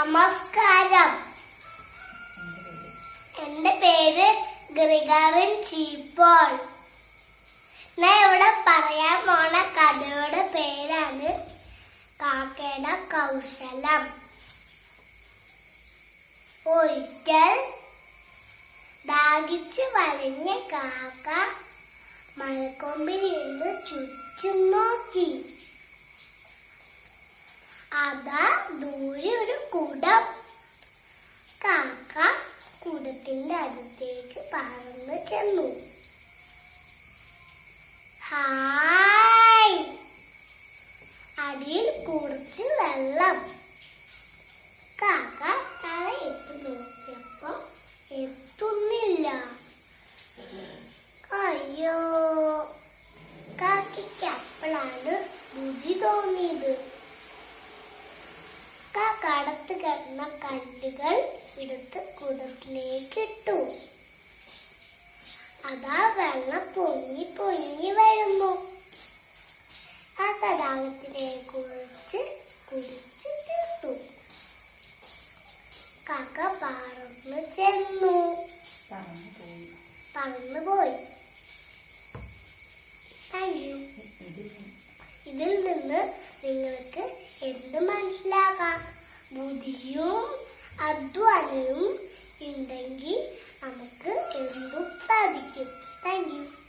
നമസ്കാരം. എന്റെ പേര് ഗ്രിഗറിൻ ചീപ്പോൾ. ഞാൻ ഇവിടെ പറയാൻ പോണ കഥയുടെ പേരാണ് കാക്കയുടെ കൗശലം. ഒരിക്കൽ ദാഹിച്ച് വലഞ്ഞ കാക്ക മരക്കൊമ്പിലിരുന്ന് ചുറ്റും നോക്കി. അതാ ദൂരെ ഒരു കുടം. കാക്ക കുടത്തിന്റെ അടുത്തേക്ക് പറന്ന് ചെന്നു. ഹായ്! അടിയിൽ കുറച്ച് വെള്ളം. കാക്ക തലയിട്ട് നോക്കിയപ്പോ എത്തുന്നില്ല. അയ്യോ! കാക്കയ്ക്ക് അപ്പോഴാണ് ബുദ്ധി തോന്നിയത്. കടത്ത് കിടന്ന കല്ലുകൾ എടുത്ത് കുടത്തിലേക്ക് ഇട്ടു. അതാ വെള്ളം പൊങ്ങി പൊങ്ങി വരുന്നു. ആ തടാകത്തിലേക്ക് ഒഴിച്ച് കുടിച്ചു തീർത്തു. കാക്ക പറന്നു ചെന്നു. പറന്നുപോയി. Thank you. ഇതിൽ നിന്ന് നിങ്ങൾക്ക് എന്ത് മനസ്സിലാക്കാം? ബുദ്ധിയും അധ്വാനവും ഉണ്ടെങ്കിൽ നമുക്ക് എന്തും സാധിക്കും. Thank you.